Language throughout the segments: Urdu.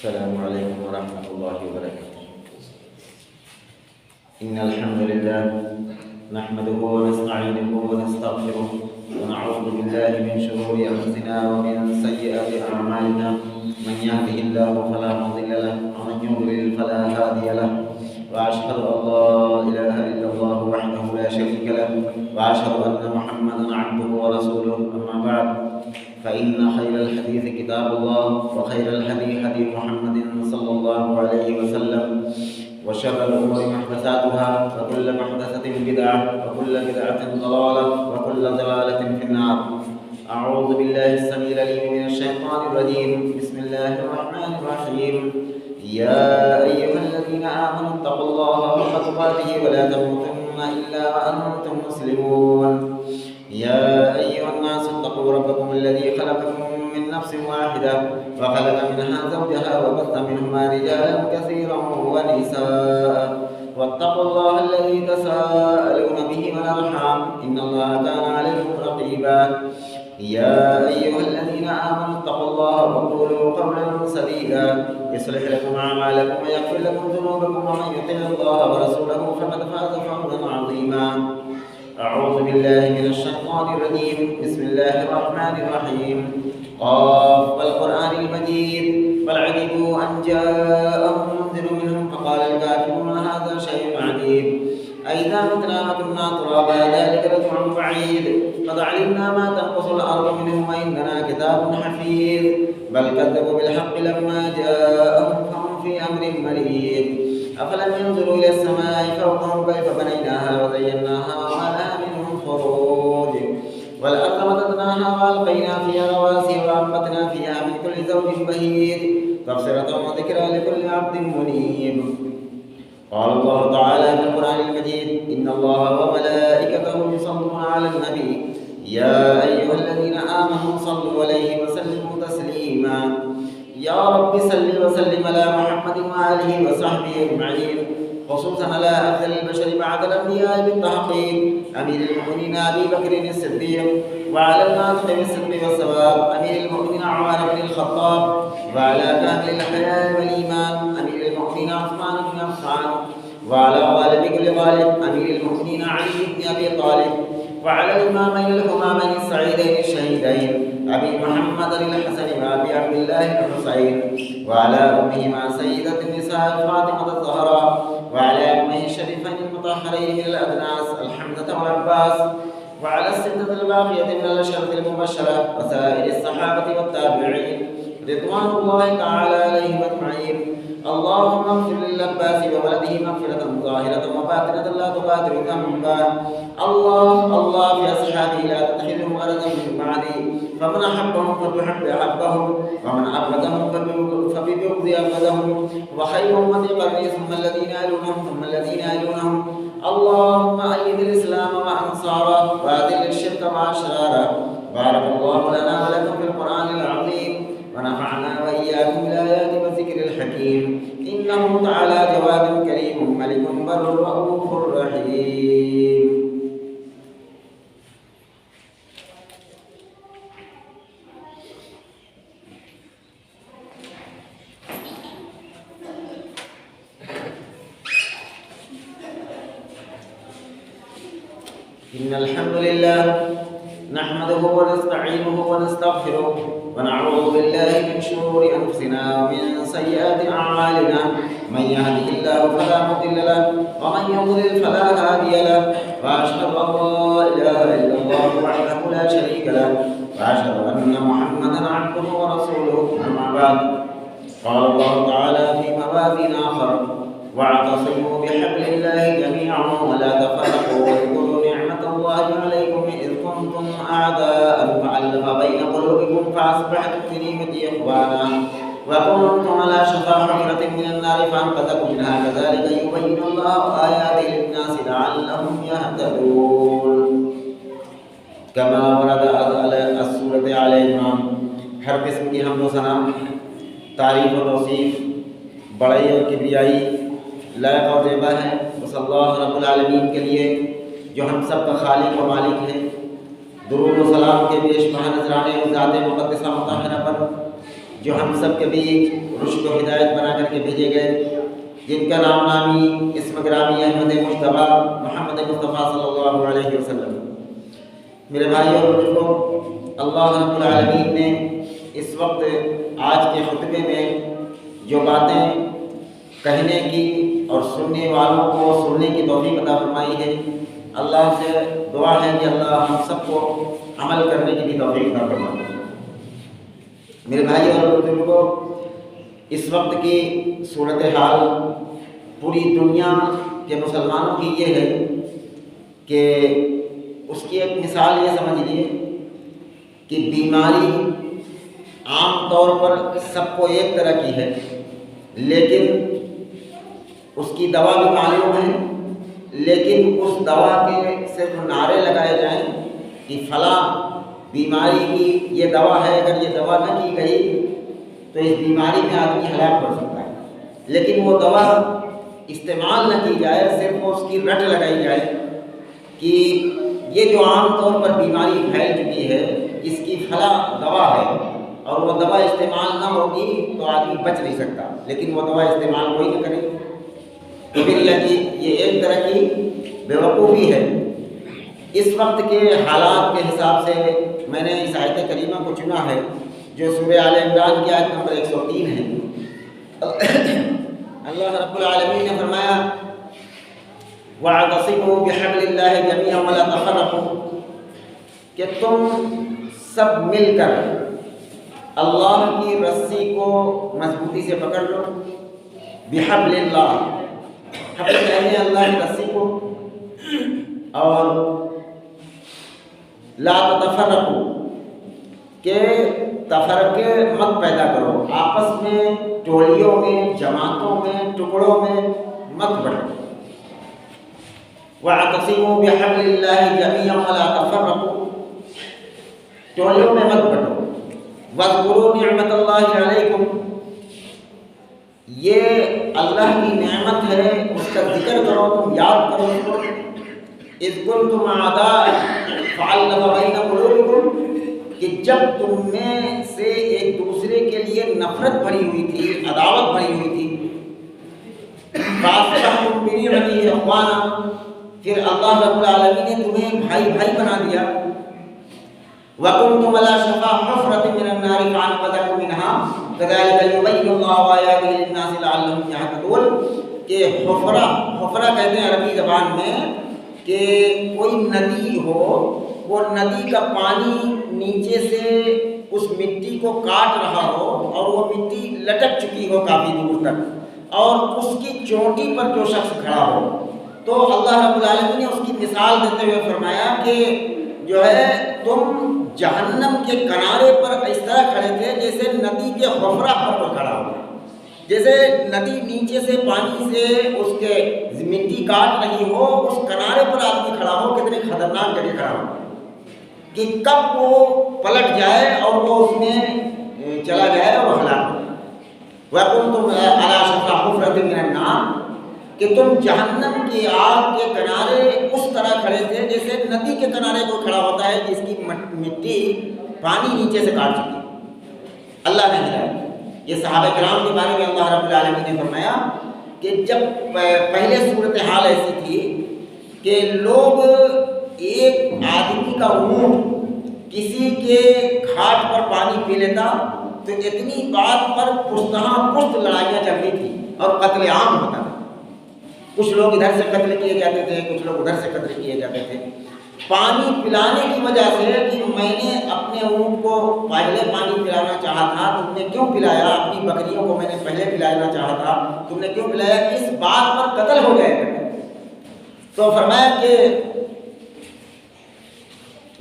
السلام عليكم ورحمة الله وبركاته. إن الحمد لله نحمده ونستعينه ونستغفره ونعوذ بالله من شرور أنفسنا ومن سيئات أعمالنا. من يهده الله فلا مضل له ومن يضلل فلا هادي له. وأشهد أن لا إله إلا الله وحده لا شريك له وأشهد أن محمدا عبده ورسوله. أما بعد فإن خير الحديث كتاب الله وخير الهدي هدي محمد صلى الله عليه وسلم وشر الأمور محدثاتها وكل محدثة بدعة وكل بدعة ضلالة وكل ضلالة في النار. أعوذ بالله السميع العليم من الشيطان الرجيم. بسم الله الرحمن الرحيم. يا أيها الذين آمنوا اتقوا الله حق تقاته ولا تموتن إلا وأنتم مسلمون. يا أيها الناس اتقوا ربكم الذي خلقكم من نفس واحدة وخلق منها زوجها وبث منهما رجالا كثيرا ونساء واتقوا الله الذي تساءلون به والأرحام إن الله كان عليكم رقيبا. يا أيها الذين آمنوا اتقوا الله وقولوا قولا سديدا يصلح لكم أعمالكم ويغفر لكم ذنوبكم ومن يطع الله ورسوله فقد فاز فوزا عظيما. أعوذ بالله من الشيطان الرجيم. بسم الله الرحمن الرحيم. قاف والقرآن المجيد بل عجبوا أن جاءهم منذر منهم فقال الكافرون هذا شيء عجيب أئذا متنا وكنا ترابا ذلك رجع بعيد قد علمنا ما تنقص الأرض منهم وإننا كتاب حفيظ بل كذبوا بالحق لما جاءهم فهم في أمر مريض أفلم ينظروا إلى السماء فوقهم كيف بنيناها وزيناها وما لها من فروج والأرض مددناها وألقينا فيها رواسي وأنبتنا فيها من كل زوج بهيج تبصرة وذكرى لكل عبد منيب. قال الله تعالى في القرآن المجيد إن الله وملائكته يصلون على النبي يا أيها الذين آمنوا صلوا عليه وسلموا تسليما. يا رب صل وسلم على محمد وآله وصحبه أجمعين خصوصا على أفضل البشر بعد الأنبياء بالتحقيق أمير المؤمنين أبي بكر الصديق وعلى الناطق بالصدق والصواب أمير المؤمنين عمر بن الخطاب وعلى كامل الحياء والإيمان أمير المؤمنين عثمان بن عفان وعلى غالب كل غالب أمير المؤمنين علي بن أبي طالب وعلى الإمامين الهمامين السعيدين الشهيدين أبي محمد الحسن وأبي عبد الله الحسين وعلى أمهما سيدة النساء فاطمة الزهراء وعلى أمه الشريفين المطهرين من الأدناس الحمزة والعباس وعلى الستة الباقية من الأشرة المبشرة وسائر الصحابة والتابعين رضوان الله تعالى عليهم أجمعين. اللهم اغفر للعباس وولده مغفرة ظاهرة وباطنة لا تغادر ذنبا. الله في أصحابه لا تتخذهم غرضا من بعدي فمن أحبهم فبحب أحبهم ومن أبغضهم فببغض أبغضهم وخير أمتي قرني ثم الذين يلونهم ثم الذين يلونهم. اللهم أيد الإسلام وأنصاره وأذل الشرك وأشراره. بارك الله لنا ولكم في القرآن العظيم ونفعنا وإياكم بالآيات والذكر الحكيم إنه تعالى جواد كريم ملك بر رؤوف رحيم. إن الحمد لله نحمده ونستعينه ونستغفره ونعوذ بالله من شرور أنفسنا ومن سيئات أعمالنا. من يهده الله فلا مضل له ومن يضلل فلا هادي له. وأشهد أن لا إله إلا الله وحده لا شريك له وأشهد أن محمدا عبده ورسوله. أما بعد قال الله تعالى في موازين آخر واعتصموا بحبل الله جميعا ولا تفرقوا واذكروا نعمة الله عليكم إذ كنتم أعداء فألف بين قلوبكم فأصبحتم بنعمته إخوانا وكنتم على شفا حفرة من النار فأنقذكم منها كذلك يبين الله آياته للناس لعلهم يهتدون. كما ورد على السورة آل عمران ہر قسم کی حمد و ثنا تعریف و توصیف بڑائی اور کبریائی لائق اور زیبا ہے اس اللہ رب العالمین کے لیے جو ہم سب کا خالق و مالک ہے. درود و سلام کے بیش بہا نذرانے ذات مقدسہ مطہرہ پر جو ہم سب کے بیچ رشد و ہدایت بنا کر کے بھیجے گئے، جن کا نام نامی اسم گرامی احمد مجتبیٰ محمد مصطفیٰ صلی اللہ علیہ وسلم۔ میرے بھائیوں اور بزرگوں، اللہ رب العالمین نے اس وقت آج کے خطبے میں جو باتیں کہنے کی اور سننے والوں کو سننے کی توفیق عطا فرمائی ہے، اللہ سے دعا ہے کہ اللہ ہم سب کو عمل کرنے کی بھی توفیق عطا فرمائے۔ میرے بھائی اور بزرگوں، اس وقت کی صورتحال پوری دنیا کے مسلمانوں کی یہ ہے کہ اس کی ایک مثال یہ سمجھ لیے کہ بیماری عام طور پر سب کو ایک طرح کی ہے، لیکن اس کی دوا بھی معلوم ہے، لیکن اس دوا کے صرف نعرے لگائے جائیں کہ فلاں بیماری کی یہ دوا ہے، اگر یہ دوا نہ کی گئی تو اس بیماری میں آدمی ہلاک ہو سکتا ہے، لیکن وہ دوا استعمال نہ کی جائے، صرف اس کی رٹ لگائی جائے کہ یہ جو عام طور پر بیماری پھیل چکی ہے اس کی فلاں دوا ہے، اور وہ دوا استعمال نہ ہوگی تو آدمی بچ نہیں سکتا، لیکن وہ دوا استعمال کوئی نہ کرے تو پھر یہ ایک طرح کی بیوقوفی ہے۔ اس وقت کے حالات کے حساب سے میں نے اس آیت کریمہ کو چنا ہے جو سورہ آل عمران کی آیت نمبر 103 ہے۔ اللہ رب العالمین نے فرمایا وَاعْتَصِمُوا بِحَبْلِ اللَّهِ جَمِيعًا وَلَا تَفَرَّقُوا، کہ تم سب مل کر اللہ کی رسی کو مضبوطی سے پکڑ لو۔ بحبل اللہ، حبل کہتے ہیں اللہ کی رسی کو، اور لا تتفرقوا، کہ تفرقے مت پیدا کرو، آپس میں ٹولیوں میں، جماعتوں میں، ٹکڑوں میں مت بٹو۔ وَاعْتَصِمُوا بِحَبْلِ اللَّهِ جَمِيعًا وَلَا تَفَرَّقُوا، ٹولیوں میں مت بٹو۔ وَاذْكُرُوا نِعْمَتَ اللَّهِ عَلَيْكُمْ، یہ اللہ کی نعمت ہے، اس کا ذکر کرو، تم یاد کرو اس کو۔ اذ کنتم اعداء فألف بین قلوبکم، کہ جب تم میں سے ایک دوسرے کے لیے نفرت بھری ہوئی تھی، عداوت بھری ہوئی تھی، فاصبحتم بنعمتہ اخوانا، پھر اللہ رب العالمین نے تمہیں بھائی بھائی بنا دیا۔ وَكُنْتُمْ عَلَىٰ شَفَا حُفْرَةٍ مِّنَ النَّارِ فَأَنقَذَكُم مِّنْهَا كَذَٰلِكَ يُبَيِّنُ اللَّهُ آيَاتِهِ لِلنَّاسِ لَعَلَّهُمْ يَهْتَدُونَ، کہ حفرہ کہتے ہیں عربی زبان میں کہ کوئی ندی ہو، وہ ندی کا پانی نیچے سے اس مٹی کو کاٹ رہا ہو اور وہ مٹی لٹک چکی ہو کافی دور تک، اور اس کی چوٹی پر جو شخص کھڑا ہو، تو اللہ رب العالمین نے اس کی مثال دیتے ہوئے فرمایا کہ جو ہے تم جہنم کے کنارے پر اس طرح کھڑے تھے جیسے ندی کے حفرہ پر کھڑا ہو، جیسے ندی نیچے سے پانی سے اس کے مٹی کاٹ رہی ہو، اس کنارے پر آدمی کھڑا ہو، کتنے خطرناک جگہ کھڑا ہو کہ کب وہ پلٹ جائے اور وہ اس میں چلا جائے اور ہلاک ہو۔ وَكُنْتُمْ عَلَىٰ شَفَا حُفْرَةٍ مِّنَ النَّارِ، کہ تم جہنم کی آگ کے کنارے اس طرح کھڑے تھے جیسے ندی کے کنارے کو کھڑا ہوتا ہے جس کی مٹی پانی نیچے سے کاٹ چکی۔ اللہ نے ہدایت، یہ صحابہ کرام کے بارے میں اللہ رب العالمین نے فرمایا کہ جب پہلے صورتحال ایسی تھی کہ لوگ ایک آدمی کا اونٹ کسی کے گھاٹ پر پانی پی لیتا تو اتنی بات پر پشتہاں پشت لڑائیاں چل رہی تھی اور قتل عام ہوتا تھا۔ کچھ لوگ ادھر سے قتل کیے جاتے تھے، کچھ لوگ ادھر سے قتل کیے جاتے تھے، پانی پلانے کی وجہ سے کہ میں نے اپنے اونٹ کو پہلے پانی پلانا چاہا تھا، تم نے کیوں پلایا؟ اپنی بکریوں کو میں نے پہلے پلانا چاہا تھا، تم نے کیوں پلایا؟ اس بات پر قتل ہو جائے گا۔ تو فرمایا کہ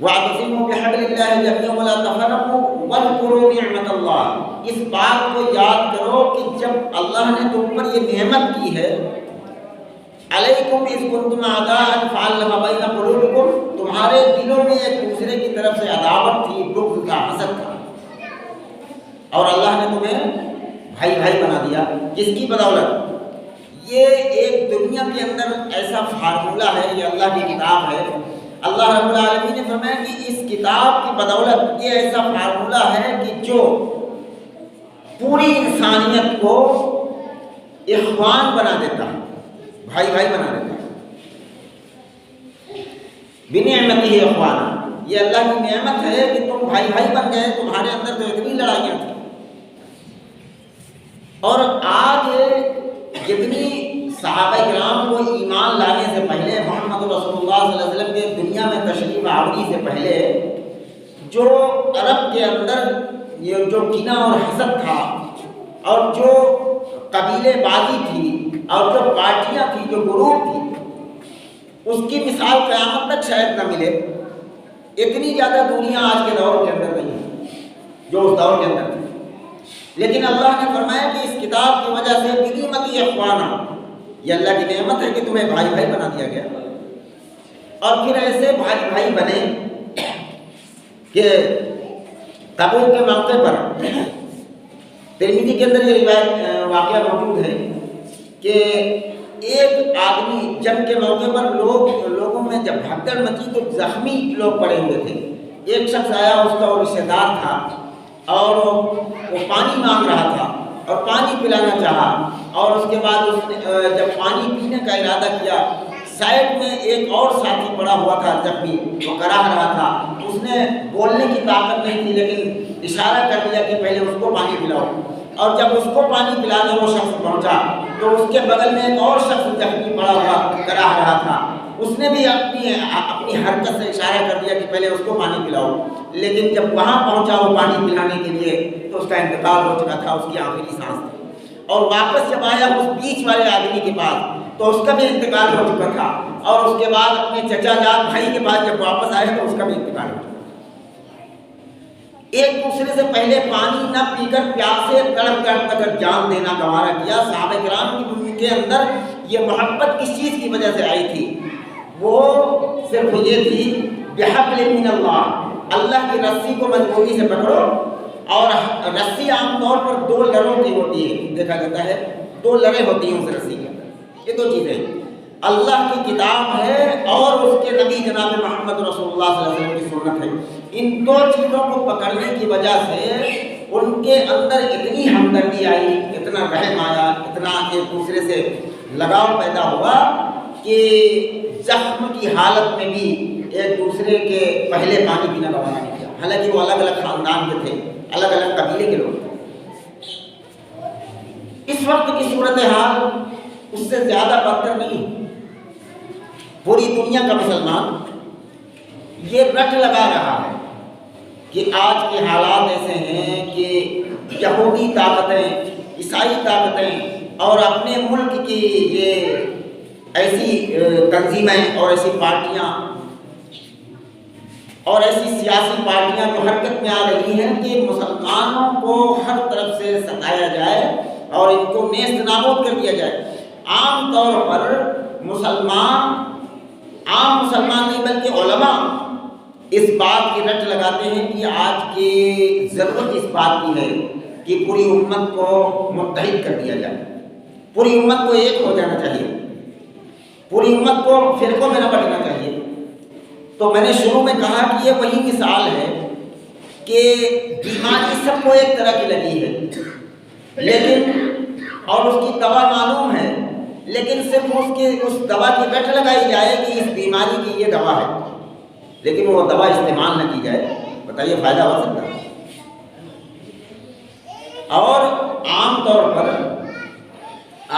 وَاعْتَصِمُوا بِحَبْلِ اللَّهِ جَمِيعًا وَلَا تَفَرَّقُوا وَاذْكُرُوا نِعْمَتَ اللَّهِ، اس بات کو یاد کرو کہ جب اللہ نے تم پر یہ نعمت کی ہے، علیکم اذ کنتم اعداء فألف بین قلوبکم، تمہارے دلوں میں ایک دوسرے کی طرف سے عداوت تھی، بغض تھا، حسد تھا، اور اللہ نے تمہیں بھائی بھائی بنا دیا۔ جس کی بدولت، یہ ایک دنیا کے اندر ایسا فارمولہ ہے، یہ اللہ کی کتاب ہے۔ اللہ رب العالمین نے فرمایا کہ اس کتاب کی بدولت یہ ایسا فارمولہ ہے کہ جو پوری انسانیت کو اخوان بنا دیتا ہے، بھائی بھائی بنا دیتا ہے۔ بنعمتہ اخوانا، یہ اللہ کی نعمت ہے کہ تم بھائی بھائی بن گئے۔ تمہارے اندر تو اتنی لڑائیاں تھیں، اور آج جتنی صحابہ کرام کو ایمان لانے سے پہلے، محمد رسول اللہ صلی اللہ علیہ وسلم کے دنیا میں تشریف آوری سے پہلے جو عرب کے اندر یہ جو کینہ اور حسد تھا، اور جو قبیلے بازی تھی، اور جو پارٹیاں تھیں، جو گروپ تھی، اس کی مثال قیامت تک شاید نہ ملے۔ اتنی زیادہ دوریاں آج کے دور کے اندر نہیں ہیں جو اس دور کے اندر تھی، لیکن اللہ نے فرمایا کہ اس کتاب کی وجہ سے بنعمتہ اخوانا، یہ اللہ کی نعمت ہے کہ تمہیں بھائی بھائی بنا دیا گیا۔ اور پھر ایسے بھائی بھائی بنے کہ تبوک کے موقع پر ترمذی کے اندر یہ روایت واقعہ موجود ہے کہ ایک آدمی جنگ کے موقع پر لوگوں میں جب بھگدڑ مچی تو زخمی لوگ پڑے ہوئے تھے۔ ایک شخص آیا، اس کا وہ رشتہ دار تھا، اور وہ پانی مانگ رہا تھا اور پانی پلانا چاہا، اور اس کے بعد اس نے جب پانی پینے کا ارادہ کیا، سائڈ میں ایک اور ساتھی پڑا ہوا تھا زخمی، وہ کراہ رہا تھا۔ اس نے بولنے کی طاقت نہیں تھی، لیکن اشارہ کر دیا کہ پہلے اس کو پانی پلاؤ۔ اور جب اس کو پانی پلانے وہ شخص پہنچا تو اس کے بغل میں ایک اور شخص زخمی پڑا ہوا کراہ رہا تھا، اس نے بھی اپنی حرکت سے اشارہ کر دیا کہ پہلے اس کو پانی پلاؤ۔ لیکن جب وہاں پہنچا وہ پانی پلانے کے لیے تو اس کا انتقال ہو چکا تھا، اس کی آخری سانس تھی۔ اور واپس جب آیا اس بیچ والے آدمی کے پاس تو اس کا بھی انتقال ہو چکا تھا، اور اس کے بعد اپنے چچا جان بھائی کے پاس جب واپس آئے تو اس کا بھی انتقال ہو چکا۔ ایک دوسرے سے پہلے پانی نہ پی کر پیاس سے تڑپ تڑپ کر جان دینا گوارا کیا۔ صحابہ کرام کے اندر یہ محبت کس چیز کی وجہ سے آئی تھی؟ وہ صرف یہ تھی بحبل من اللہ، اللہ کی رسی کو مضبوطی سے پکڑو۔ اور رسی عام طور پر دو لڑوں کی ہوتی ہے، دیکھا جاتا ہے دو لڑیں ہوتی ہیں اس رسی کے اندر۔ یہ دو چیزیں، اللہ کی کتاب ہے اور اس کے نبی جناب محمد رسول اللہ صلی اللہ علیہ وسلم کی سنت ہے۔ ان دو چیزوں کو پکڑنے کی وجہ سے ان کے اندر اتنی ہمدردی آئی، اتنا رحم آیا، اتنا ایک دوسرے سے لگاؤ پیدا ہوا کہ زخم کی حالت میں بھی ایک دوسرے کے پہلے پانی پینا گوارا نہیں کیا۔ حالانکہ وہ الگ الگ خاندان کے تھے، الگ الگ قبیلے کے لوگ تھے۔ اس وقت کی صورتحال اس سے زیادہ بدتر نہیں۔ پوری دنیا کا مسلمان یہ رٹ لگا رہا ہے کہ آج کے حالات ایسے ہیں کہ یہودی طاقتیں، عیسائی طاقتیں اور اپنے ملک کی یہ ایسی تنظیمیں اور ایسی پارٹیاں اور ایسی سیاسی پارٹیاں جو حرکت میں آ رہی ہیں کہ مسلمانوں کو ہر طرف سے ستایا جائے اور ان کو نیست نابود کر دیا جائے۔ عام طور پر عام مسلمان نہیں بلکہ علماء اس بات کی رٹ لگاتے ہیں کہ آج کی ضرورت اس بات کی ہے کہ پوری امت کو متحد کر دیا جائے، پوری امت کو ایک ہو جانا چاہیے، پوری امت کو فرقوں میں نہ بٹنا چاہیے۔ تو میں نے شروع میں کہا کہ یہ وہی مثال ہے کہ بیماری سب کو ایک طرح کی لگی ہے، لیکن اور اس کی دوا معلوم ہے، لیکن صرف اس دوا کی رٹ لگائی جائے کہ اس بیماری کی یہ دوا ہے، لیکن وہ دوا استعمال نہ کی جائے، بتائیے فائدہ ہو سکتا ہے؟ اور عام طور پر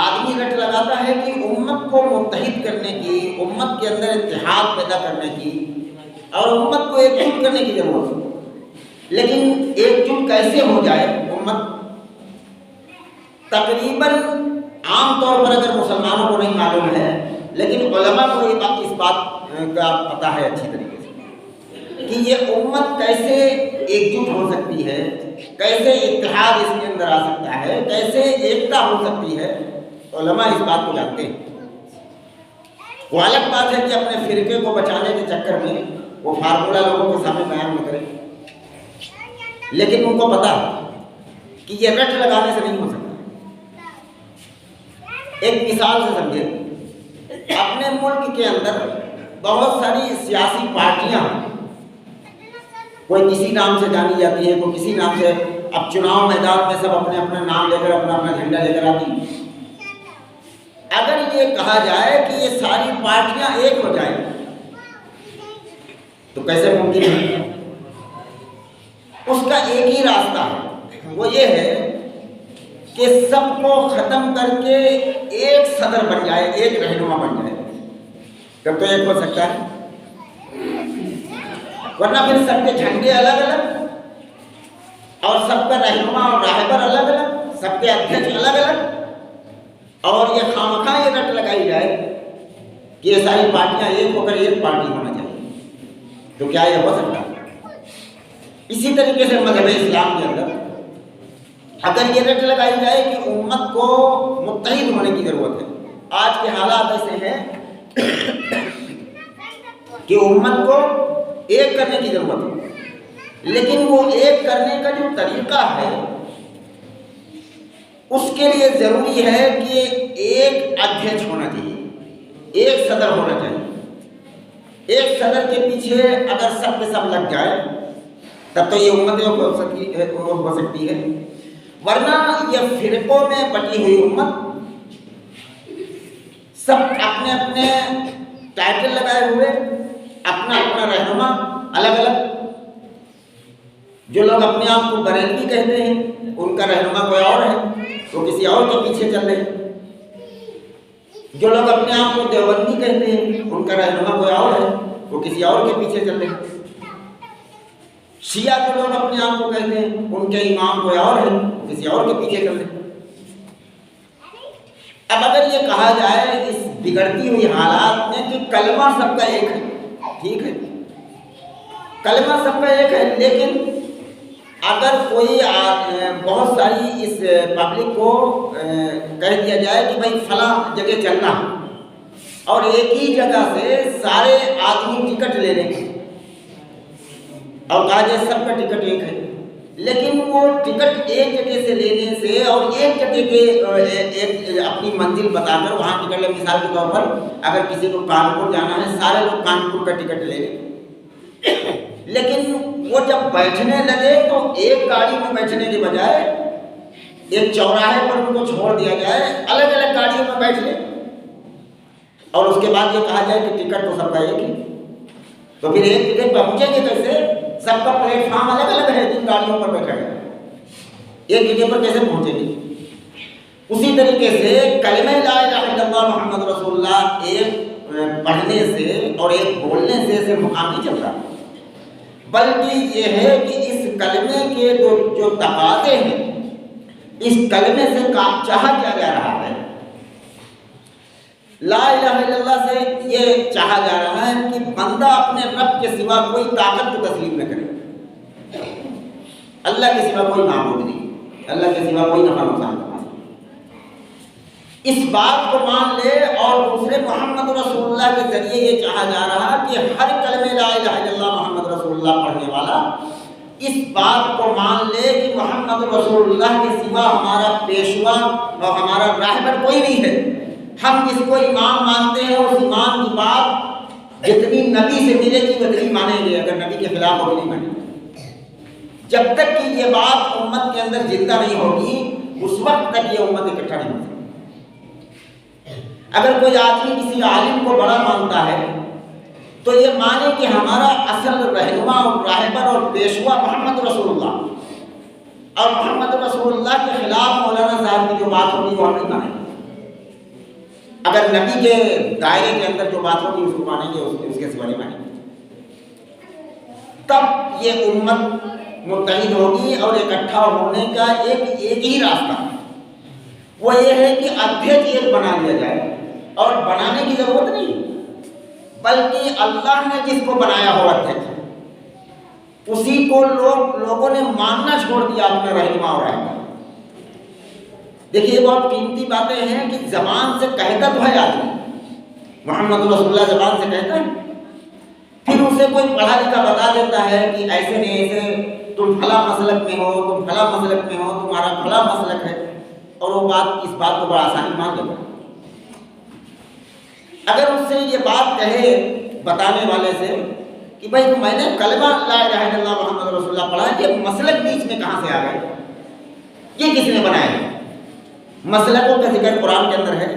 آدمی رٹ لگاتا ہے کہ امت کو متحد کرنے کی، امت کے اندر اتحاد پیدا کرنے کی اور امت کو ایک جٹ کرنے کی ضرورت ہے۔ لیکن ایک جٹ کیسے ہو جائے امت؟ تقریباً عام طور پر اگر مسلمانوں کو نہیں معلوم ہے، لیکن علماء کو اس بات کا پتہ ہے اچھی طریقے سے کہ یہ امت کیسے ایک جٹ ہو سکتی ہے، کیسے اتحاد اس کے اندر آ سکتا ہے، کیسے ایکتا ہو سکتی ہے۔ علماء اس بات کو جانتے ہیں۔ وہ الگ بات ہے کہ اپنے فرقے کو بچانے کے چکر میں وہ فارمولہ لوگوں کے سامنے بیان نہ کریں، لیکن ان کو پتہ ہے کہ یہ رٹ لگانے سے نہیں ہو سکتا۔ ایک مثال سے سمجھے، اپنے ملک کے اندر بہت ساری سیاسی پارٹیاں کوئی کسی نام سے جانی جاتی ہے، کوئی کسی نام سے۔ اب چناؤ میدان میں سب اپنے اپنا نام لے کر اپنا اپنا جھنڈا لے کر آتی ہیں۔ اگر یہ کہا جائے کہ یہ ساری پارٹیاں ایک ہو جائیں تو کیسے ممکن ہے؟ اس کا ایک ہی راستہ ہے، وہ یہ ہے کہ سب کو ختم کر کے ایک صدر بن جائے، ایک رہنما بن جائے، تب تو ایک ہو سکتا ہے۔ ورنہ پھر سب کے جھنڈے الگ الگ اور سب کا رہنما اور راہبر الگ الگ، سب کے ادھیکش الگ الگ، اور یہ خامخواہ یہ رٹ لگائی جائے کہ یہ ساری پارٹیاں ایک ہو کر ایک پارٹی ہونا چاہیے، تو کیا یہ ہو سکتا ہے؟ اسی طریقے سے مذہب اسلام کے اندر اگر یہ رٹ لگائی جائے کہ امت کو متحد ہونے کی ضرورت ہے، آج کے حالات ایسے ہیں کہ امت کو ایک کرنے کی ضرورت ہے، لیکن وہ ایک کرنے کا جو طریقہ ہے اس کے لیے ضروری ہے کہ ایک ادھیکش ہونا چاہیے، ایک صدر ہونا چاہیے۔ ایک صدر کے پیچھے اگر سب کے سب لگ جائے تب تو یہ امت ہو سکتی ہے، ورنہ یہ فرقوں میں بٹی ہوئی امت، سب اپنے اپنے ٹائٹل لگائے ہوئے، اپنا اپنا رہنما الگ الگ۔ جو لوگ اپنے آپ کو بریلوی کہتے ہیں ان کا رہنما کوئی اور ہے، وہ کسی اور کے پیچھے چل رہے ہیں۔ جو لوگ اپنے آپ کو دیوبندی کہتے ہیں ان کا رہنما کوئی اور ہے، وہ کسی اور کے پیچھے چل رہے ہیں۔ شیعہ جو لوگ اپنے آپ کو کہتے ہیں ان کے امام کوئی اور ہے، کسی اور کے پیچھے چل رہے ہیں۔ اب اگر یہ کہا جائے اس بگڑتی ہوئی حالات میں کہ کلمہ سب کا ایک ہے، ٹھیک ہے، کلمہ سب کا ایک ہے، لیکن اگر کوئی بہت ساری اس پبلک کو کہہ دیا جائے کہ بھائی فلاں جگہ چلنا اور ایک ہی جگہ سے سارے آدمی ٹکٹ لے لیں گے اور کہا جائے سب کا ٹکٹ ایک ہے، لیکن وہ ٹکٹ ایک جگہ سے لینے سے اور ایک جگہ کے اپنی منزل بتا کر وہاں ٹکٹ لے، مثال کے طور پر اگر کسی کو کانپور جانا ہے سارے لوگ کانپور کا ٹکٹ لے لیں، لیکن وہ جب بیٹھنے لگے تو ایک گاڑی میں بیٹھنے کے بجائے ایک چوراہے پر ان کو چھوڑ دیا جائے، الگ الگ گاڑیوں میں بیٹھ لیں، اور اس کے بعد یہ کہا جائے کہ ٹکٹ تو سب کا ایک ہی، تو پھر ایک جگہ پہنچیں گے کیسے؟ سب کا پلیٹ فارم الگ الگ ہے، جن گاڑیوں پر بیٹھا ہے، ایک جگہ پر کیسے پہنچیں گے؟ اسی طریقے سے کلمہ لا الہ الا اللہ محمد رسول اللہ ایک پڑھنے سے اور ایک بولنے سے صرف مقام نہیں چل رہا، بلکہ یہ ہے کہ اس کلمے کے جو تقاضے ہیں اس کلمے سے چاہا کیا جا رہا ہے۔ لا الہ الا اللہ سے یہ چاہا جا رہا ہے کہ بندہ اپنے رب کے سوا کوئی طاقت کو تسلیم نہ کرے، اللہ کے سوا کوئی معبود نہیں، اللہ کے سوا کوئی نفع نقصان نہیں، اس بات کو مان لے۔ اور دوسرے محمد رسول اللہ کے ذریعے یہ چاہا جا رہا کہ ہر کلمہ لا الہ الا اللہ محمد رسول اللہ پڑھنے والا اس بات کو مان لے کہ محمد رسول اللہ کے سوا ہمارا پیشوا اور ہمارا راہبر کوئی نہیں ہے، ہم جس کو امام مانتے ہیں اس امام کی بات جتنی نبی سے ملے گی اتنی مانیں گے، اگر نبی کے خلاف ہوگی نہیں مانیں گے۔ جب تک کہ یہ بات امت کے اندر زندہ نہیں ہوگی اس وقت تک یہ امت اکٹھا نہیں ہوگی۔ اگر کوئی آدمی کسی عالم کو بڑا مانتا ہے تو یہ مانے کہ ہمارا اصل رہنما اور راہبر اور پیشوا محمد رسول اللہ، اور محمد رسول اللہ کے خلاف مولانا صاحب کی جو بات ہوگی وہ ہم نہیں مانیں گے۔ اگر نبی کے دائرے کے اندر جو بات ہوگی اس کو مانیں گے، اس کے سوا نہیں مانیں گے۔ تب یہ امت متحد ہوگی اور اکٹھا ہونے کا ایک ہی راستہ وہ یہ ہے کہ ادھیکش ایک بنا لیا جائے، اور بنانے کی ضرورت نہیں بلکہ اللہ نے جس کو بنایا ہو ادھیکش اسی کو لوگوں نے ماننا چھوڑ دیا اپنا رہنما اور راہبر۔ دیکھیے بہت قیمتی باتیں ہیں کہ زبان سے کہتا تو ہے آدمی، محمد رسول اللہ زبان سے کہتا ہے، پھر اسے کوئی پڑھا لکھا بتا دیتا ہے کہ ایسے نہیں ایسے تم فلاں مسلک میں ہو، تم فلاں مسلک میں ہو، تمہارا فلاں مسلک ہے، اور وہ اس بات کو بڑا آسانی مان لیتا ہے۔ اگر اس سے یہ بات کہے بتانے والے سے کہ بھائی میں نے کلمہ لا الہ الا اللہ محمد رسول اللہ پڑھا، یہ مسلک بیچ میں کہاں سے آ گئے؟ یہ کس نے بنایا؟ مسلکوں کا ذکر قرآن کے اندر ہے،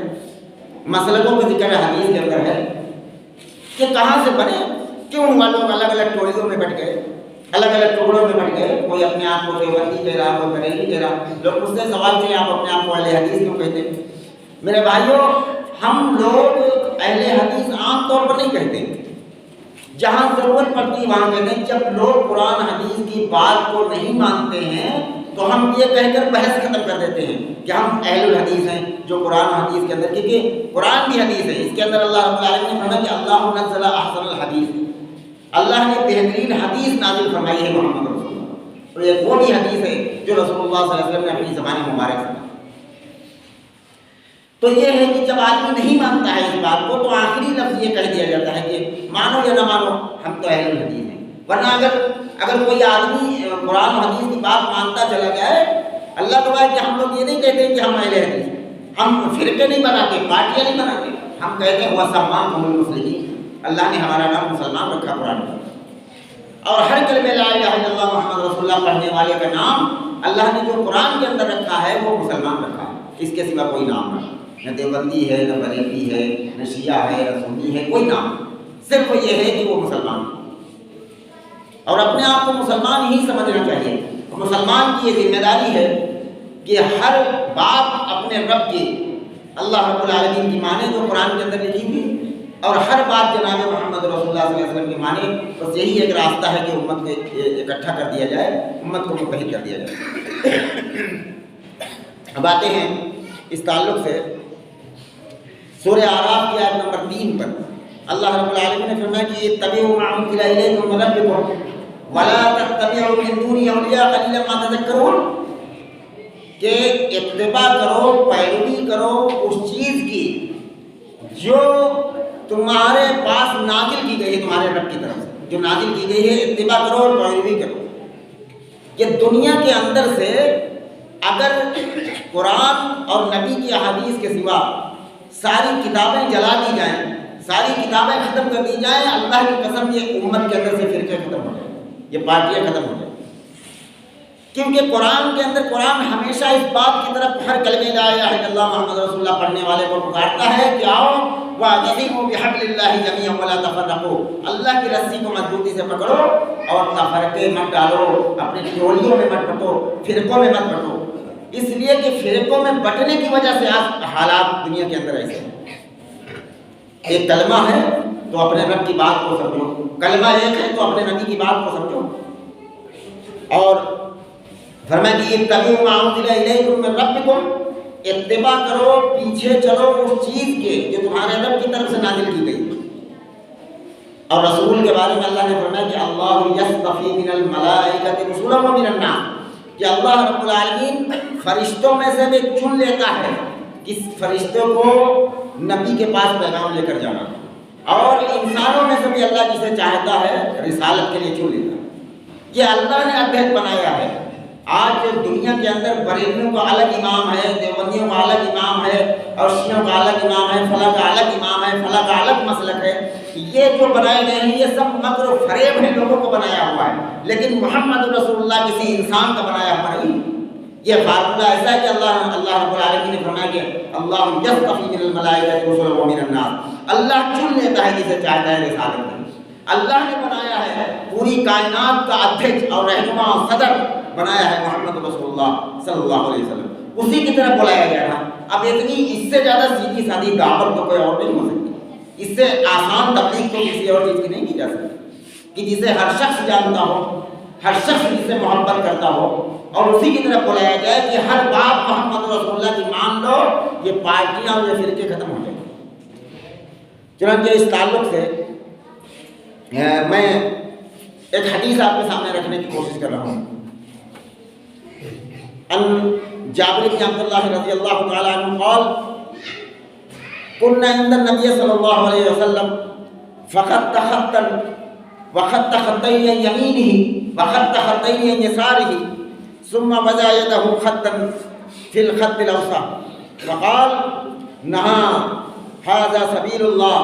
مسلکوں کا ذکر حدیث کے اندر ہے، یہ کہاں سے بنے؟ کیوں لوگ الگ الگ ٹولیوں میں بٹ گئے، الگ الگ ٹکڑوں میں بٹ گئے؟ کوئی اپنے آپ کو دیوبندی کہہ رہا، کوئی بریلوی کہہ رہا، لوگ مجھ سے سوال کیے آپ اپنے آپ کو اہل حدیث کیوں کہتے ہیں؟ میرے بھائیوں، ہم لوگ اہل حدیث عام طور پر نہیں کہتے، جہاں ضرورت پڑتی ہے وہاں کہتے ہیں۔ جب لوگ قرآن حدیث کی بات کو نہیں مانتے ہیں تو ہم یہ کہہ کر بحث ختم کر دیتے ہیں کہ ہم اہل الحدیث ہیں، جو قرآن حدیث کے اندر، کیونکہ قرآن بھی حدیث ہے، اس کے اندر اللہ رب العالمین نے فرمایا کہ اللہ نزل احسن الحدیث، اللہ نے بہترین حدیث نازل فرمائی ہے محمد رسول اللہ، اور یہ وہ بھی حدیث ہے جو رسول اللہ صلی اللہ علیہ وسلم نے اپنی زبان مبارک سے۔ تو یہ ہے کہ جب آدمی نہیں مانتا ہے اس بات کو تو آخری لفظ یہ کہہ دیا جاتا ہے کہ مانو یا نہ مانو ہم تو اہل الحدیث ہیں۔ ورنہ اگر کوئی آدمی قرآن و حدیث کی بات مانتا چلا جائے، اللہ تعالیٰ کہ ہم لوگ یہ نہیں کہتے کہ ہم اہل حدیث ہیں، ہم فرقے نہیں بناتے، پارٹیاں نہیں بناتے، ہم کہتے ہیں وہ سماکم المسلمین، اللہ نے ہمارا نام مسلمان رکھا قرآن میں، اور ہر کلمہ لا الہ الا اللہ محمد رسول اللہ پڑھنے والے کا نام اللہ نے جو قرآن کے اندر رکھا ہے وہ مسلمان رکھا ہے، اس کے سوا کوئی نام نہیں، نہ دیوبندی ہے، نہ بریلوی ہے، نہ شیعہ ہے، نہ سنی ہے، کوئی نام، صرف یہ ہے کہ وہ مسلمان ہے، اور اپنے آپ کو مسلمان ہی سمجھنا چاہیے۔ مسلمان کی یہ ذمہ داری ہے کہ ہر بات اپنے رب کی، اللہ رب العالمین کی مانے جو قرآن کے اندر لکھی ہوئی، اور ہر بات جناب محمد رسول اللہ صلی اللہ علیہ وسلم کی مانے۔ بس یہی ایک راستہ ہے کہ امت کو اکٹھا کر دیا جائے، امت کو متحد کر دیا جائے۔ اب آتے ہیں اس تعلق سے سورہ اعراف کی آیت نمبر 3 پر، اللہ رب العالمین نے فرمایا کہ اتبعوا ما انزل الیکم من ربکم ولا تتبعوا من دونه اولیاء قلیلا ما تذکرون، کہ اتباع کرو، پیروی کرو اس چیز کی جو تمہارے پاس نازل کی گئی ہے، تمہارے رب کی طرف سے جو نازل کی گئی ہے، اتباع کرو اور پیروی کرو۔ یہ دنیا کے اندر سے اگر قرآن اور نبی کی احادیث کے سوا ساری کتابیں جلا دی جائیں، ساری کتابیں ختم کر دی جائیں، اللہ کی قسم یہ امت کے اندر سے فرقے ختم ہو جائیں، یہ پارٹیاں ختم ہو جائیں، کیونکہ قرآن کے اندر قرآن ہمیشہ اس بات کی طرف ہر کلمہ لا الہ الا اللہ محمد رسول اللہ پڑھنے والے کو پکارتا ہے کہ آؤ واعتصموا بحبل اللہ جميعا ولا تفرقوا، اللہ کی رسی کو مضبوطی سے پکڑو اور تفرقے مت ڈالو، اپنے ٹولیوں میں مت بٹو، فرقوں میں مت بٹو، اس لیے کہ فرقوں میں بٹنے کی وجہ سے آج حالات دنیا کے اندر ایسے ہیں۔ ایک کلمہ ہے تو اپنے رب کی بات کو سمجھو، کلمہ ایک ہے تو اپنے نبی کی بات کو سمجھو، اور فرمایا کہ اتبعوا ما انزل الیکم من ربکم، اتباع کرو، پیچھے چلو اس چیز کے جو تمہارے رب کی طرف سے نازل کی گئی۔ اور رسول کے بارے میں اللہ نے فرمایا کہ اللہ یصطفی من الملائکۃ رسلا ومن الناس، کہ اللہ رب العالمین فرشتوں میں سے بھی چن لیتا ہے کس فرشتوں کو نبی کے پاس پیغام لے کر جانا، اور انسانوں میں سے بھی اللہ جسے چاہتا ہے رسالت کے لیے چن لیتا ہے۔ یہ اللہ نے عہد بنایا ہے۔ آج دنیا کے اندر بریلویوں کا الگ امام ہے، دیوبندیوں کا الگ امام ہے، اور شیعوں کا الگ امام ہے، فلاں کا الگ امام ہے، فلاں کا الگ مسلک ہے، یہ جو بنائے گئے ہیں یہ سب مکر و فریب ہے، لوگوں کو بنایا ہوا ہے، لیکن محمد رسول اللہ کسی انسان کا بنایا ہوا نہیں۔ یہ فارمولہ ایسا ہے کہ اللہ رب العالمین نے فرمایا کہ اللہ یصطفی من الملائکۃ رسلا ومن الناس، اللہ چن لیتا ہے جسے چاہتا ہے رسالت میں۔ اللہ نے بنایا ہے، پوری کائنات کا ادھیش اور رہنما اور صدر بنایا ہے محمد رسول اللہ صلی اللہ علیہ وسلم، اسی کی طرف بلایا گیا تھا۔ اب اتنی اس سے زیادہ سیدھی سادھی دعوت تو کوئی اور نہیں ہو سکتی، اس سے آسان تبلیغ تو کسی اور چیز کی نہیں کی جا سکتی، کہ جسے ہر شخص جانتا ہو، ہر شخص جس سے محبت کرتا ہو، اور اسی کی طرف بلایا جائے کہ ہر بات محمد رسول اللہ کی مان لو، یہ پارٹیاں اور یہ فرقے ختم ہو جائیں۔ چنانچہ اس تعلق سے میں ایک حدیث آپ کے سامنے رکھنے کی کوشش کر رہا ہوں۔ ان جابر بن عبد اللہ رضی اللہ تعالی عنہ قال كنا عند النبي صلی اللہ علیہ وسلم فخط خطا وخط خطين عن يمينه وخط خطين عن يساره ثم وضع يده خطا في الخط الاوسط وقال نهى هذا سبيل الله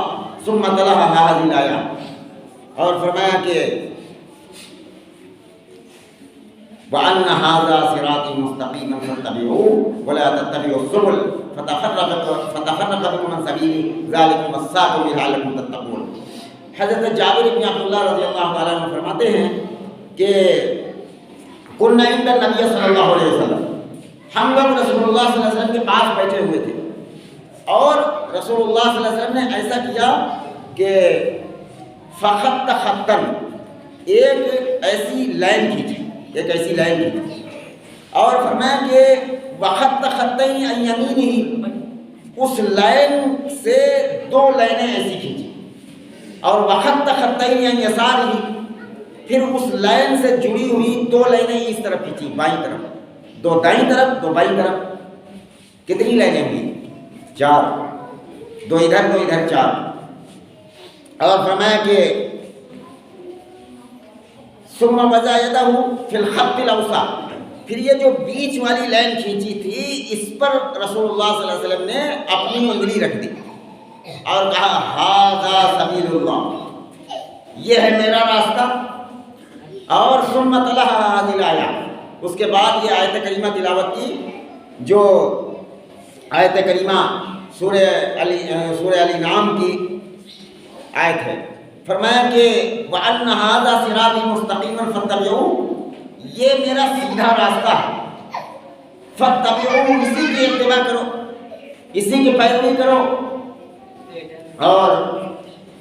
ثم تلا هذه الايه۔ اور فرمایا کہ وَأَنَّ هَذَا صِرَاطِي مُسْتَقِيمًا فَاتَّبِعُوهُ وَلَا تَتَّبِعُوا السُّبُلَ فَتَفَرَّقَ بِكُمْ عَنْ سَبِيلِهِ ذَلِكُمْ وَصَّاكُمْ بِهِ لَعَلَّكُمْ تَتَّقُونَ۔ حضرت جابر بن عبداللہ رضی اللہ تعالیٰ عنہ فرماتے ہیں کہ كُنَّا عِندَ النَّبِيِّ صلی اللہ علیہ وسلم، ہم لوگ رسول اللہ صلی اللہ علیہ وسلم کے پاس بیٹھے ہوئے تھے، اور رسول اللہ صلی اللہ علیہ وسلم نے ایسا کیا کہ فَخَطَّ خَطًّا، ایک ایسی لائن کھینچی، اور فرمایا کہ وَخَطَّ خَطَّيْنِ عَنْ يَمِينِهِ، اس لائن سے 2 لائنیں ایسی کھینچی، اور وَخَطَّ خَطَّيْنِ عَنْ يَسَارِهِ، پھر اس لائن سے جڑی ہوئی 2 لائنیں اس طرف کھینچی، بائیں طرف، 2 دائیں طرف 2 بائیں طرف، کتنی لائنیں ہوئی؟ 4، 2 ادھر 2 ادھر 4، اور فرمایا کہ ثم وضع يده في الخط الاوسط، پھر یہ جو بیچ والی لائن کھینچی تھی اس پر رسول اللہ صلی اللہ علیہ وسلم نے اپنی انگلی رکھ دی اور کہا ھذا سبیل اللہ، یہ ہے میرا راستہ، اور ثم تلا هذه الآیہ، اس کے بعد یہ آیت کریمہ تلاوت کی، جو آیت کریمہ سورہ علی نام کی آیت ہے۔ فرمایا کہ وَأَنَّ هَذَا صِرَاطِي مُسْتَقِيمًا فَاتَّبِعُوهُ، یہ میرا سیدھا راستہ ہے، فَاتَّبِعُوهُ، اسی کی اتباع کرو، اسی کی پیروی کرو، اور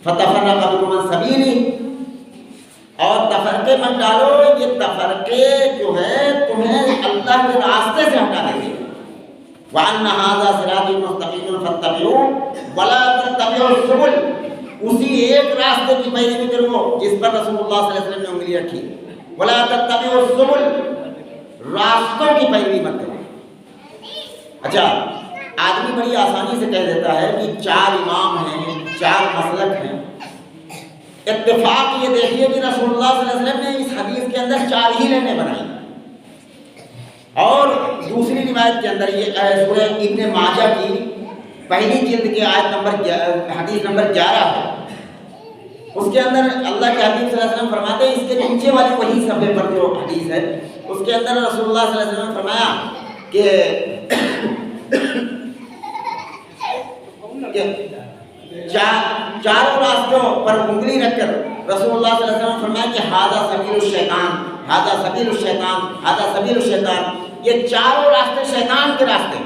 فَتَفَرَّقَ بِكُمْ عَنْ سَبِيلِهِ، اور تفرقے مت ڈالو، یہ تفرقے جو ہے تمہیں اللہ کے راستے سے ہٹا دیں گے۔ وَأَنَّ هَذَا صِرَاطِي مُسْتَقِيمًا فَاتَّبِعُوهُ وَلَا تَتَّبِعُوا السُّبُلَ، اسی ایک راستے کی پیروی کرو جس پر رسول اللہ صلی اللہ علیہ وسلم نے انگلی رکھی، وَلَا تَتَّبِعُوا السُّبُلَ، راستوں کی پیروی مت کرو۔ اچھا، آدمی بڑی آسانی سے کہہ دیتا ہے کہ 4 امام ہیں، 4 مسلک ہیں، اتفاق یہ دیکھیے کہ رسول اللہ صلی اللہ علیہ وسلم نے اس حدیث کے اندر 4 ہی لائنیں بنائی، اور دوسری روایت کے اندر یہ سورہ ابن ماجہ کی پہلی جلد کے حدیث نمبر 11 ہے، اس کے اندر اللہ کے حبیب صلی اللہ علیہ وسلم فرماتے ہیں، اس کے نیچے والی وہی صفحے پر جو حدیث ہے اس کے اندر رسول اللہ صلی اللہ علیہ وسلم نے فرمایا کہ چاروں راستوں پر انگلی رکھ کر رسول اللہ صلی اللہ علیہ وسلم نے فرمایا کہ ھذا سبیل الشیطان، ھذا سبیل الشیطان، ھذا سبیل الشیطان، یہ چاروں راستے شیطان کے راستے،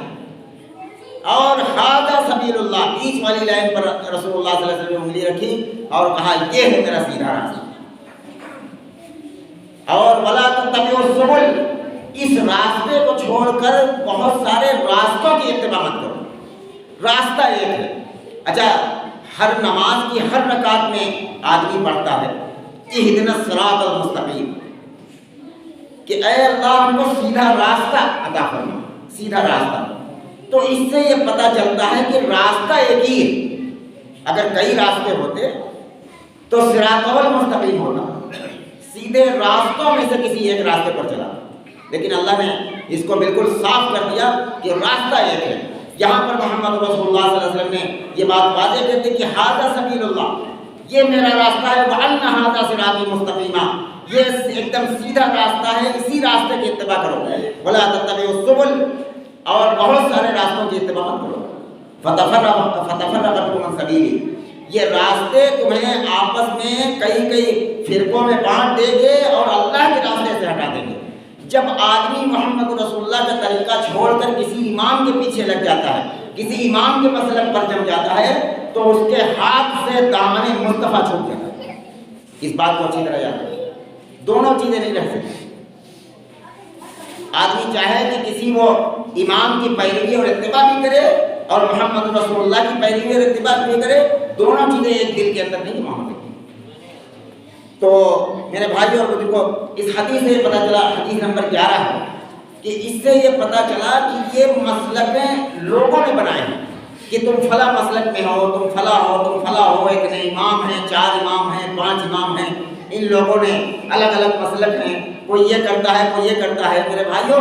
اور ھذا سبیل اللہ، بیچ والی لائن پر رسول اللہ صلی اللہ علیہ وسلم نے انگلی رکھی اور کہا یہ ہے میرا سیدھا راستہ، اور ولا تتبعوا السبل، اس راستے کو چھوڑ کر بہت سارے راستوں کی اتباع مت کرو، راستہ ایک ہے۔ اچھا، ہر نماز کی ہر رکعت میں آدمی پڑھتا ہے اہدنا الصراط المستقیم، کہ اے اللہ ہم کو سیدھا راستہ عطا فرما، سیدھا راستہ، تو اس سے یہ پتہ چلتا ہے کہ راستہ ایک ہی ہے، اگر کئی راستے ہوتے تو صراط المستقیم ہوتا، سیدھے راستوں میں سے کسی ایک راستے پر چلا، لیکن اللہ نے اس کو بالکل صاف کر دیا کہ راستہ ایک ہے۔ یہاں پر محمد رسول اللہ صلی اللہ علیہ وسلم نے یہ بات واضح کر دی کہ ھذا سبیل اللہ، یہ میرا راستہ ہے، وَأَنَّ ھذا صِرَاطِي مُسْتَقِيمًا، یہ ایک دم سیدھا راستہ ہے، اسی راستے کی اتباع کرو، وَلَا تَتَّبِعُوا السُّبُلَ، اور بہت سارے راستوں کی اتباع مت کرو، فَتَفَرَّقَ بِكُمْ عَنْ سَبِيلِهِ، یہ راستے تمہیں آپس میں کئی فرقوں میں بانٹ دیں گے اور اللہ کے راستے سے ہٹا دیں گے۔ جب آدمی محمد رسول اللہ کا طریقہ چھوڑ کر کسی امام کے پیچھے لگ جاتا ہے، کسی امام کے مسلک پر جم جاتا ہے، تو اس کے ہاتھ سے دامن مصطفیٰ چھوٹ جاتا ہے۔ اس بات کو اچھی طرح یاد رکھیں، دونوں چیزیں نہیں رہ سکتی۔ آدمی چاہے کہ کسی وہ امام کی پیروی اور اتباع بھی کرے اور محمد رسول اللہ کی پیروی اور اتباع بھی کرے، دونوں چیزیں ایک دل کے اندر نہیں معاملے۔ تو میرے بھائیوں اور بزرگوں، اس حدیث سے یہ پتہ چلا، حدیث نمبر 11 ہے، کہ اس سے یہ پتہ چلا کہ یہ مسلکیں لوگوں نے بنائے ہیں، کہ تم فلاں مسلک میں ہو، تم فلاں ہو، تم فلاں ہو، اتنے امام ہیں، 4 امام ہیں، 5 امام ہیں، ان لوگوں نے الگ الگ مسلک ہیں، کوئی یہ کرتا ہے، کوئی یہ کرتا ہے۔ میرے بھائیوں،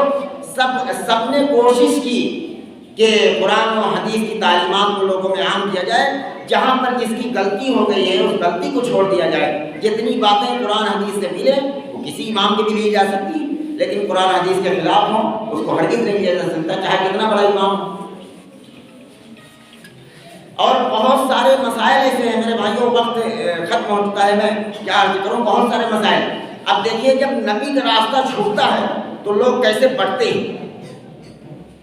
سب نے کوشش کی کہ قرآن و حدیث کی تعلیمات کو لوگوں میں عام کیا جائے، جہاں پر جس کی غلطی ہو گئی ہے اس غلطی کو چھوڑ دیا جائے۔ جتنی باتیں قرآن حدیث سے ملے وہ کسی امام کی بھی لی جا سکتی، لیکن قرآن حدیث کے خلاف ہوں اس کو ہرگز نہیں لیا جا سکتا، چاہے کتنا بڑا امام ہو۔ اور بہت سارے مسائل ایسے ہیں میرے بھائیوں، وقت ختم ہو چکا ہے، میں کیا عرض کروں، بہت سارے مسائل۔ اب دیکھیے جب نبی کا راستہ چھوٹتا ہے تو لوگ کیسے بڑھتے ہیں۔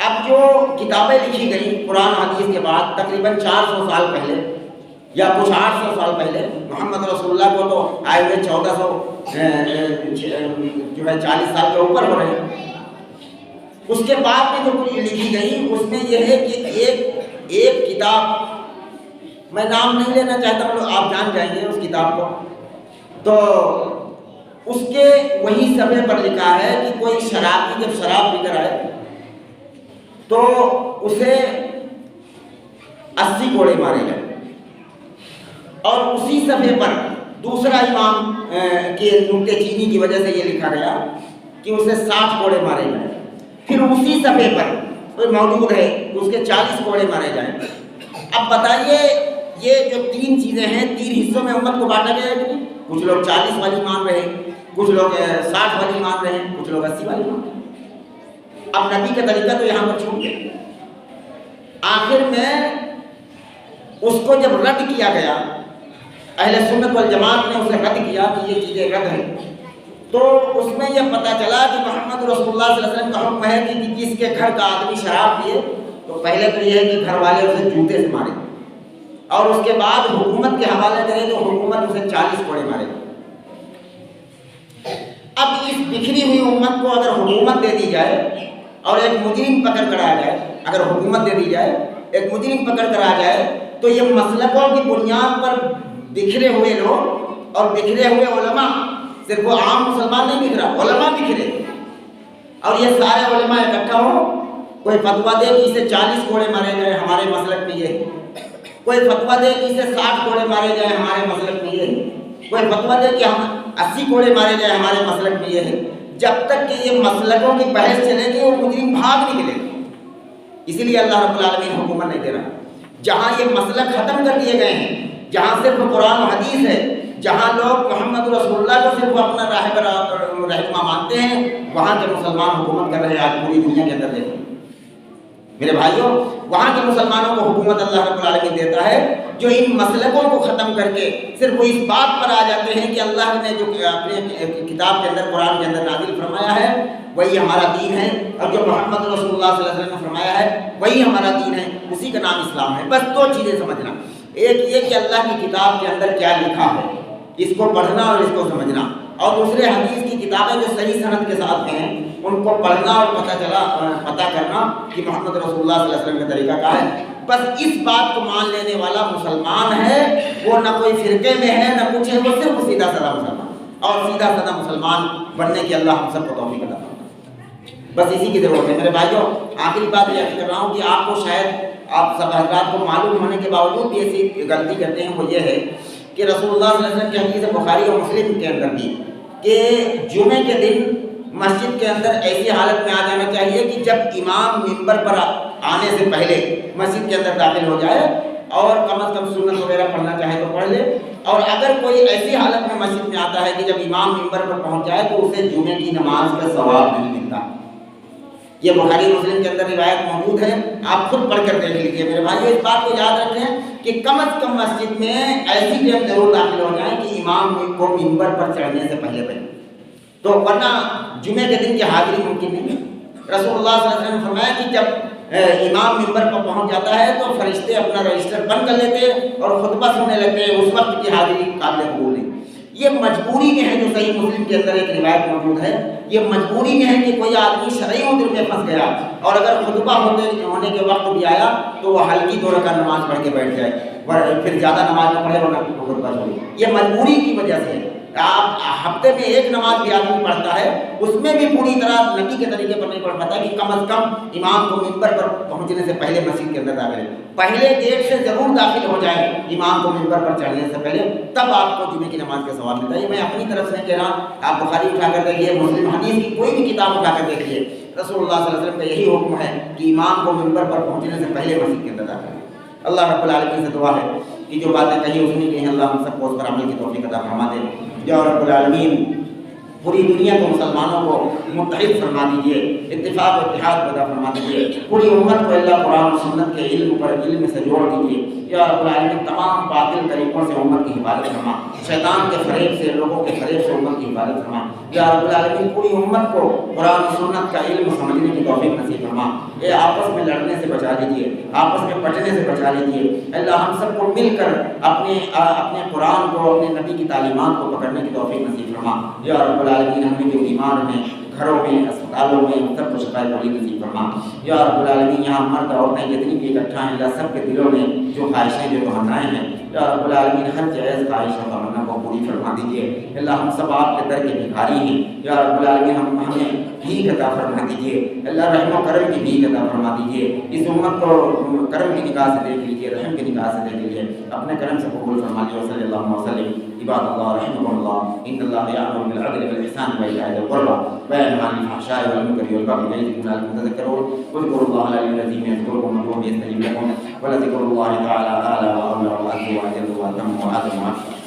اب جو کتابیں لکھی گئی قرآن حدیث کے بعد تقریباً 400 سال پہلے یا کچھ 800 سال پہلے، محمد رسول اللہ کو تو آئے ہوئے 1440 سال کے اوپر ہو رہے ہیں۔ اس کے بعد میں جو کچھ لکھی گئی اس میں یہ ہے کہ ایک کتاب، میں نام نہیں لینا چاہتا ہوں، آپ جان جائیں گے اس کتاب کو، تو اس کے وہی صفحے پر لکھا ہے کہ کوئی شرابی جب شراب پی کر آئے تو اسے 80 کوڑے مارے گئے، اور اسی صفحے پر دوسرا امام کے نکتے چینی کی وجہ سے یہ لکھا گیا کہ اسے 60 کوڑے مارے گئے۔ پھر اسی صفحے پر موجود ہے اس کے 40 کوڑے مارے جائیں۔ اب بتائیے یہ جو 3 چیزیں ہیں 3 حصوں میں امت کو بانٹا گیا ہے، کچھ لوگ 40 والی مان رہے ہیں، کچھ لوگ 60 والی مان رہے ہیں، کچھ لوگ 80 والی مان رہے ہیں۔ اب نبی کا طریقہ تو یہاں پر چھوٹ گیا۔ آخر میں اس کو جب رد کیا گیا، اہل سنت والجماعت نے اسے رد کیا کہ یہ چیزیں رد ہیں، تو اس میں یہ پتہ چلا کہ محمد رسول اللہ صلی اللہ علیہ وسلم کا حکم ہے کہ جس کے گھر کا آدمی شراب پیے تو پہلے تو یہ ہے کہ گھر والے اسے جوتے سے مارے، اور اس کے بعد حکومت کے حوالے کرے تو حکومت اسے 40 کوڑے مارے۔ اب اس بکھری ہوئی امت کو اگر حکومت دے دی جائے اور ایک مجرم پکڑ کر آ جائے، اگر حکومت دے دی جائے ایک مجرم پکڑ کر آ جائے تو یہ مسلکوں کی بنیاد پر بکھرے ہوئے لوگ اور بکھرے ہوئے علماء، صرف وہ عام مسلمان نہیں بکھرا، علماء بکھرے، اور یہ سارے علماء اکٹھا ہو، کوئی فتویٰ دے کہ اسے 40 کوڑے مارے جائیں ہمارے مسلک میں یہ، کوئی فتویٰ دے کہ اسے 60 کوڑے مارے جائیں ہمارے مسلک میں یہ، کوئی فتویٰ دے کہ ہم 80 کوڑے مارے جائیں ہمارے مسلک میں یہ ہے۔ جب تک کہ یہ مسلکوں کی بحث چلے گی وہ مجرم بھاگ نکلے گا۔ اسی لیے اللہ رب العالمین حکومت نہیں دے رہا۔ جہاں یہ مسلک ختم کر دیے گئے ہیں، جہاں صرف قرآن و حدیث ہے، جہاں لوگ محمد رسول اللہ کو صرف اپنا رہنما مانتے ہیں، وہاں کے مسلمان حکومت کر رہے ہیں۔ آج پوری دنیا کے اندر دیکھیں میرے بھائیوں، وہاں کے مسلمانوں کو حکومت اللہ رب العالمین دیتا ہے جو ان مسلکوں کو ختم کر کے صرف وہ اس بات پر آ جاتے ہیں کہ اللہ نے جو اپنے کتاب کے اندر قرآن کے اندر نازل فرمایا ہے وہی ہمارا دین ہے، اور جو محمد رسول اللہ صلی اللہ علیہ وسلم نے فرمایا ہے وہی ہمارا دین ہے، اسی کا نام اسلام ہے۔ بس 2 چیزیں سمجھنا، ایک یہ کہ اللہ کی کتاب کے اندر کیا لکھا ہے اس کو پڑھنا اور اس کو سمجھنا، اور دوسرے حدیث کی کتابیں جو صحیح سند کے ساتھ ہیں ان کو پڑھنا اور پتہ کرنا کہ محمد رسول اللہ صلی اللہ علیہ وسلم کا طریقہ کیا ہے۔ بس اس بات کو مان لینے والا مسلمان ہے، وہ نہ کوئی فرقے میں ہے نہ کچھ ہے، وہ صرف سیدھا سادہ مسلمان، اور سیدھا سادہ مسلمان بننے کی اللہ ہم سب کو توفیق عطا فرمائے۔ بس اسی کی ضرورت ہے میرے بھائیوں۔ آخری بات یہ کر رہا ہوں کہ آپ کو شاید آپ سب حضرات کو معلوم ہونے کے باوجود بھی ایسی غلطی کرتے ہیں، وہ یہ ہے کہ رسول اللہ صلی اللہ علیہ وسلم کی حدیث بخاری اور مسلم کے اندر بھی کہ جمعے کے دن مسجد کے اندر ایسی حالت میں آ جانا چاہیے کہ جب امام منبر پر آنے سے پہلے مسجد کے اندر داخل ہو جائے، اور کم از کم سنت وغیرہ پڑھنا چاہے تو پڑھ لے، اور اگر کوئی ایسی حالت میں مسجد میں آتا ہے کہ جب امام منبر پر پہنچ جائے تو اسے جمعے کی نماز کا ثواب نہیں ملتا۔ یہ بخاری مسلم کے اندر روایت موجود ہے، آپ خود پڑھ کر دیکھ لیجیے میرے بھائیو۔ اس بات کو یاد رکھیں کہ کم از کم مسجد میں ایسی ٹائم ضرور داخل ہو جائیں کہ امام کو منبر پر چڑھنے سے پہلے پہلے، تو ورنہ جمعے کے دن کی حاضری ممکن نہیں ہے۔ رسول اللہ صلی اللہ علیہ وسلم نے فرمایا کہ جب امام منبر پر پہنچ جاتا ہے تو فرشتے اپنا رجسٹر بند کر لیتے ہیں اور خطبہ سننے لگتے ہیں، اس وقت کی حاضری قابل قبول ہے۔ یہ مجبوری میں ہے، جو صحیح مسلم کے اندر ایک روایت موجود ہے، یہ مجبوری میں ہے کہ کوئی آدمی شرعی عذر میں پھنس گیا اور اگر خطبہ ہونے کے وقت بھی آیا تو وہ ہلکی 2 رکعت نماز پڑھ کے بیٹھ جائے، پھر زیادہ نماز نہ پڑھے ورنہ خطبہ چھوڑے۔ یہ مجبوری کی وجہ سے ہے، آپ ہفتے میں ایک نماز بھی آدمی پڑھتا ہے، اس میں بھی پوری طرح نبی کے طریقے پر نہیں پڑھ پاتا کہ کم از کم امام کو منبر پر پہنچنے سے پہلے مسجد کے اندر داخل ہے، پہلے گیٹ سے ضرور داخل ہو جائے امام کو منبر پر چڑھنے سے پہلے، تب آپ کو جمعے کی نماز کا ثواب ملتا ہے۔ یہ میں اپنی طرف سے کہہ رہا ہوں، آپ بخاری اٹھا کر دیکھیے، مسلم حدیث کی کوئی بھی کتاب اٹھا کر دیکھیے، رسول اللہ صلی اللہ علیہ وسلم کا یہی حکم ہے کہ امام کو منبر پر پہنچنے سے پہلے مسجد کے اندر داخل ہے۔ اللہ رب العالمین سے دعا ہے کہ جو باتیں کہی اس نے کہی اللہ ہم سب کو اس پر عمل کی توفیق عطا فرما دے۔ یا رب العالمین پوری دنیا کو مسلمانوں کو متحد فرما دیجیے، اتفاق و اتحاد پیدا فرما دیجیے، پوری امت کو اللہ قرآن و سنت کے علم پر علم سے جوڑ دیجیے۔ یا رب العالمین تمام باطل طریقوں سے امت کی حفاظت فرما، شیطان کے فریب سے، لوگوں کے فریب سے امت کی حفاظت فرما۔ یا رب العالمین پوری امت کو قرآن و سنت کا علم سمجھنے کی توفیق نصیب فرما۔ یہ آپس میں لڑنے سے بچا لیجیے، آپس میں پٹنے سے بچا لیجیے۔ اللہ ہم سب کو مل کر اپنے قرآن کو، اپنے نبی کی تعلیمات کو پکڑنے کی توفیق نصیب فرما۔ یا رب العالمین ہمیں جو بیمار ہیں گھروں میں، اسپتالوں میں، سب کو شفا بری نصیب فرما۔ یا رب العالمین یہاں مرد عورتیں جتنی بھی اکٹھا ہیں اللہ سب کے دلوں میں جو خواہشیں، جو تمنائیں ہیں، یا رب العالمین ہر جائز خواہش و تمنا کو پوری فرما دیجیے۔ اللہ ہم سب آپ کے در کے بھکاری ہیں، یا رب العالمین ہمیں بھیک عطا فرما دیجیے۔ اللہ رحم و کرم کی بھیک عطا فرما دیجیے۔ اس امت کو کرم کی نگاہ سے دیکھ لیجیے، رحم کی نگاہ سے دیکھ لیجیے، اپنے کرم سے قبول فرما لیجیے۔ صلی اللہ وسلم عباد اللہ رحمكم الله ان الله يأمر بالعدل والإحسان وإيتاء ذي القربى وينهى عن الفحشاء والمنكر والبغي يعظكم لعلكم تذكرون واذكروا الله العلي العظيم يذكركم وادعوه يستجب لكم ولذكر الله تعالى أعلى وأولى وأعز وأجل وأتم وأعظم وأكبر